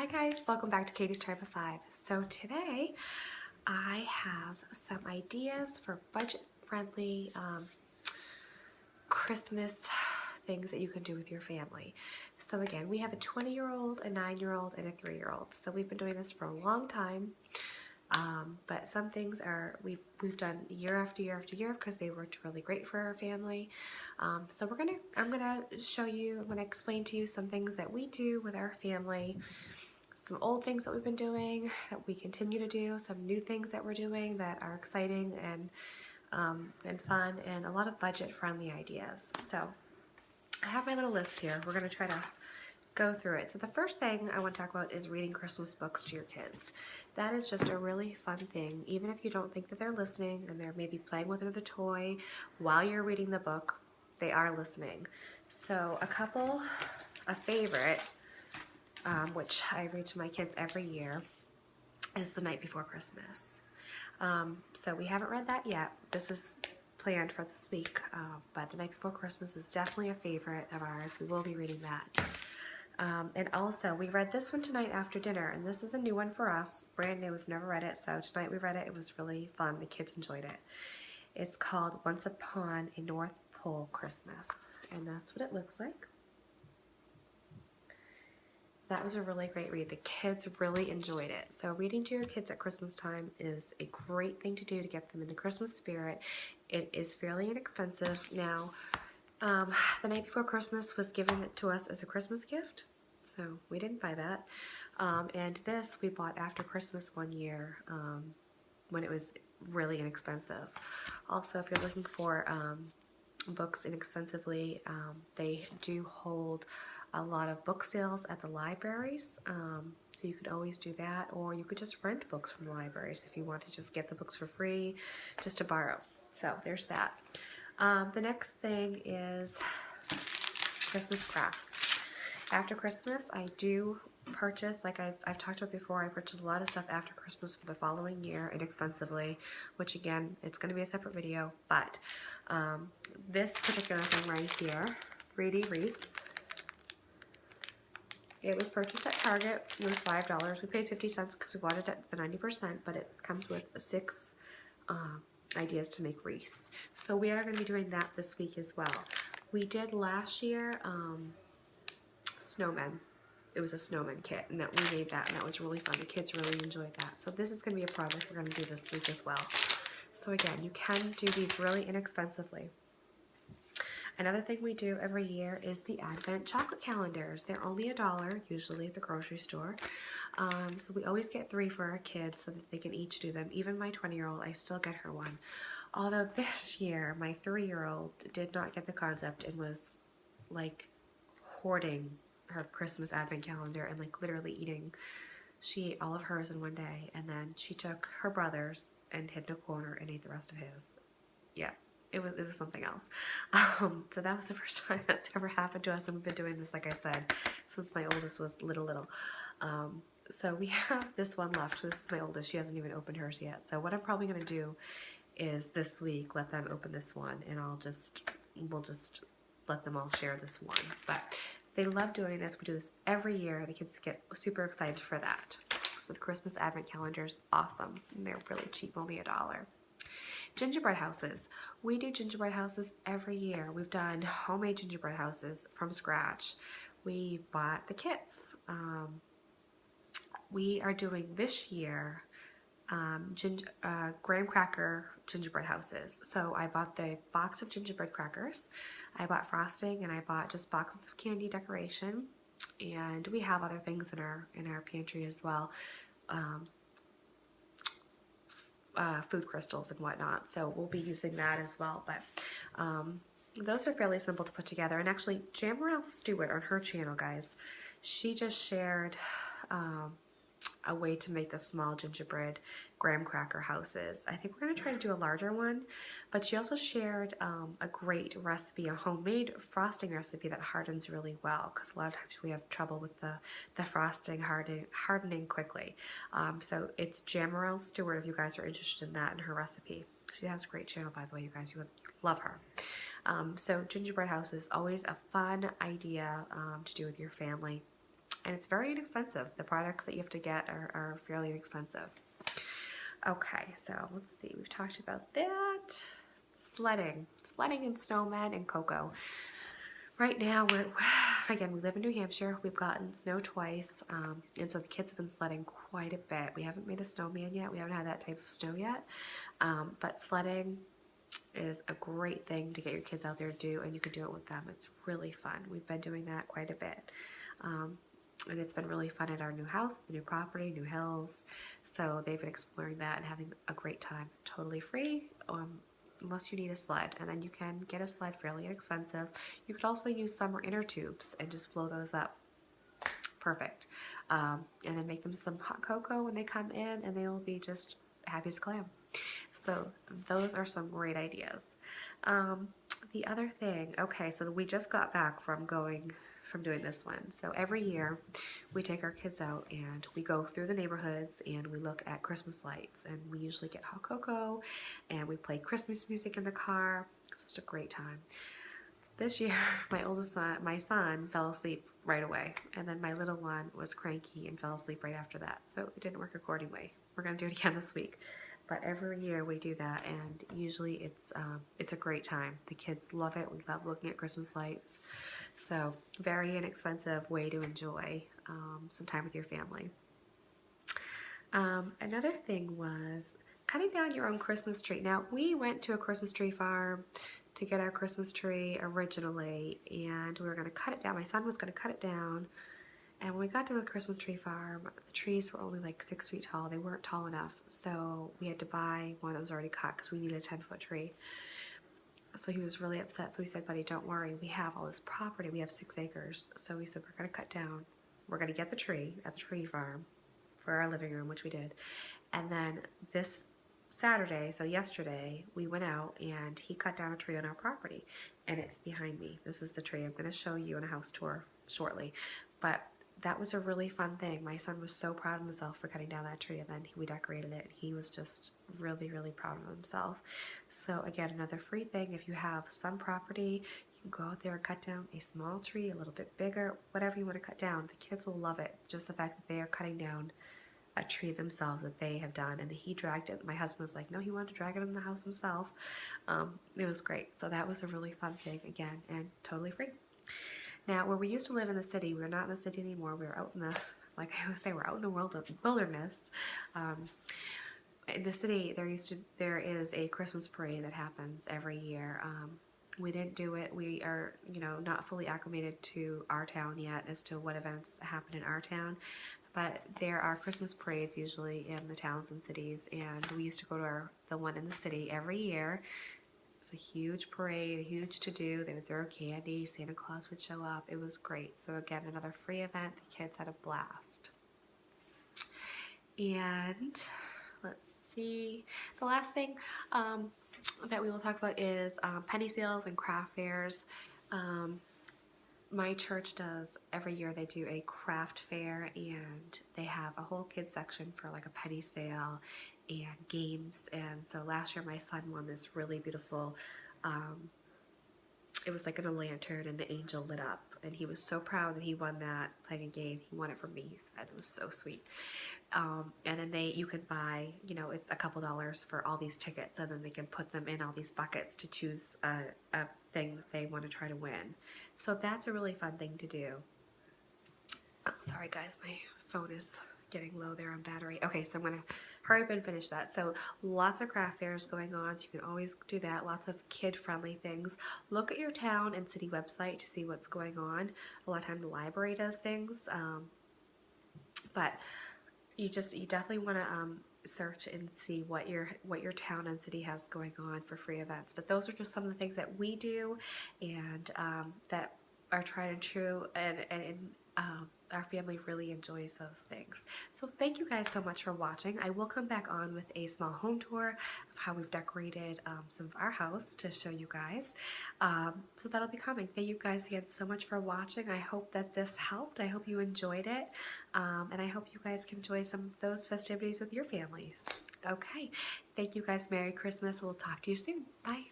Hi guys, welcome back to Katie's Tribe of Five. So today I have some ideas for budget-friendly Christmas things that you can do with your family. So again, we have a 20-year-old, a 9-year-old, and a 3-year-old. So we've been doing this for a long time. But some things we've done year after year after year because they worked really great for our family. So I'm gonna explain to you some things that we do with our family, some old things that we've been doing that we continue to do, some new things that we're doing that are exciting and fun, and a lot of budget-friendly ideas. So I have my little list here. We're gonna try to go through it. So the first thing I want to talk about is reading Christmas books to your kids. That is just a really fun thing. Even if you don't think that they're listening and they're maybe playing with another toy while you're reading the book, they are listening. So a favorite, which I read to my kids every year, is The Night Before Christmas. So we haven't read that yet. This is planned for this week, but The Night Before Christmas is definitely a favorite of ours. We will be reading that. And also, we read this one tonight after dinner, and this is a new one for us, brand new. We've never read it, so tonight we read it. It was really fun. The kids enjoyed it. It's called Once Upon a North Pole Christmas, and that's what it looks like. That was a really great read. The kids really enjoyed it. So reading to your kids at Christmas time is a great thing to do to get them in the Christmas spirit. It is fairly inexpensive. Now, The Night Before Christmas was given to us as a Christmas gift, so we didn't buy that. And this we bought after Christmas one year when it was really inexpensive. Also, if you're looking for books inexpensively, they do hold a lot of book sales at the libraries, so you could always do that, or you could just rent books from the libraries if you want to just get the books for free, just to borrow. So there's that. The next thing is Christmas crafts. After Christmas, I do purchase, like I've talked about before, I purchase a lot of stuff after Christmas for the following year inexpensively, which again, it's going to be a separate video, but this particular thing right here, 3D wreaths, it was purchased at Target. It was $5. We paid 50 cents because we bought it at the 90%, but it comes with 6 ideas to make wreaths. So we are going to be doing that this week as well. We did last year snowmen. It was a snowman kit, and that we made that, and that was really fun. The kids really enjoyed that. So this is going to be a project we're going to do this week as well. So again, you can do these really inexpensively. Another thing we do every year is the Advent chocolate calendars. They're only $1 usually at the grocery store. So we always get 3 for our kids so that they can each do them. Even my 20-year-old, I still get her one. Although this year, my 3-year-old did not get the concept and was like hoarding her Christmas Advent calendar and like literally eating. She ate all of hers in one day, and then she took her brother's and hid in a corner and ate the rest of his. Yeah. It was something else. So that was the first time that's ever happened to us, and we've been doing this, like I said, since my oldest was little. So we have this one left. This is my oldest. She hasn't even opened hers yet. So what I'm probably going to do is this week let them open this one, and we'll just let them all share this one. But they love doing this. We do this every year. The kids get super excited for that. So the Christmas Advent calendar is awesome. And they're really cheap, only $1. Gingerbread houses. We do gingerbread houses every year. We've done homemade gingerbread houses from scratch. We bought the kits. We are doing this year graham cracker gingerbread houses. So I bought the box of gingerbread crackers, I bought frosting, and I bought just boxes of candy decoration. And we have other things in our pantry as well. Food crystals and whatnot, so we'll be using that as well. But those are fairly simple to put together. And actually, Jamrell Stewart on her channel, guys, she just shared a way to make the small gingerbread graham cracker houses. I think we're going to try to do a larger one, but she also shared a great recipe, a homemade frosting recipe that hardens really well, because a lot of times we have trouble with the frosting hardening quickly. So it's Jamrell Stewart if you guys are interested in that and her recipe. She has a great channel, by the way, you guys. You would love her. So gingerbread house is always a fun idea to do with your family. and it's very inexpensive. The products that you have to get are fairly inexpensive. Okay, so let's see. We've talked about that. Sledding and snowmen and cocoa. Right now, we live in New Hampshire. We've gotten snow twice, and so the kids have been sledding quite a bit. We haven't made a snowman yet. We haven't had that type of snow yet, but sledding is a great thing to get your kids out there to do, and you can do it with them. It's really fun. We've been doing that quite a bit. And it's been really fun at our new house, the new property, new hills. So they've been exploring that and having a great time. Totally free, unless you need a sled. And then you can get a sled fairly inexpensive. You could also use summer inner tubes and just blow those up. Perfect. And then make them some hot cocoa when they come in, and they will be just happy as a clam. So those are some great ideas. The other thing, okay, so we just got back from doing this one. So every year we take our kids out and we go through the neighborhoods and we look at Christmas lights, and we usually get hot cocoa and we play Christmas music in the car. It's just a great time. This year, my son fell asleep right away, and then my little one was cranky and fell asleep right after that. So it didn't work accordingly. We're gonna do it again this week. But every year we do that, and usually it's a great time. The kids love it. We love looking at Christmas lights. So very inexpensive way to enjoy some time with your family. Another thing was cutting down your own Christmas tree. Now, we went to a Christmas tree farm to get our Christmas tree originally, and we were going to cut it down. My son was going to cut it down. And when we got to the Christmas tree farm, the trees were only like 6 feet tall. They weren't tall enough. So we had to buy one that was already cut because we needed a 10-foot tree. So he was really upset. So we said, buddy, don't worry. We have all this property. We have 6 acres. So we said, we're going to cut down. We're going to get the tree at the tree farm for our living room, which we did. And then this Saturday, so yesterday, we went out and he cut down a tree on our property. And it's behind me. This is the tree. I'm going to show you in a house tour shortly. But that was a really fun thing. My son was so proud of himself for cutting down that tree, and then we decorated it. He was just really, really proud of himself. So again, another free thing. If you have some property, you can go out there and cut down a small tree, a little bit bigger, whatever you want to cut down. The kids will love it. Just the fact that they are cutting down a tree themselves that they have done, and he dragged it. My husband was like, no, he wanted to drag it in the house himself. It was great. So that was a really fun thing, again, and totally free. Now, where we used to live in the city, we're not in the city anymore. We're out in the, like I always say, we're out in the wilderness. In the city, there is a Christmas parade that happens every year. We didn't do it. We are, not fully acclimated to our town yet as to what events happen in our town. But there are Christmas parades usually in the towns and cities, and we used to go to the one in the city every year. It was a huge parade, a huge to-do. They would throw candy. Santa Claus would show up. It was great. So again, another free event. The kids had a blast. And let's see. The last thing that we will talk about is penny sales and craft fairs. My church does, every year they do a craft fair, and they have a whole kids section for like a penny sale and games. And so last year my son won this really beautiful, it was like in a lantern and the angel lit up, and he was so proud that he won that, playing a game. He won it from me. He said it was so sweet. And then you can buy, it's a couple dollars for all these tickets, and then they can put them in all these buckets to choose a thing that they want to try to win. So that's a really fun thing to do. Oh, sorry guys, my phone is getting low there on battery. Okay, so I'm going to hurry up and finish that. So lots of craft fairs going on, so you can always do that. Lots of kid-friendly things. Look at your town and city website to see what's going on. A lot of times the library does things, but you definitely want to search and see what your town and city has going on for free events. But those are just some of the things that we do, and that are tried and true, and our family really enjoys those things. So thank you guys so much for watching. I will come back on with a small home tour of how we've decorated some of our house to show you guys. So that'll be coming. Thank you guys again so much for watching. I hope that this helped. I hope you enjoyed it. And I hope you guys can enjoy some of those festivities with your families. Okay. Thank you guys. Merry Christmas. We'll talk to you soon. Bye.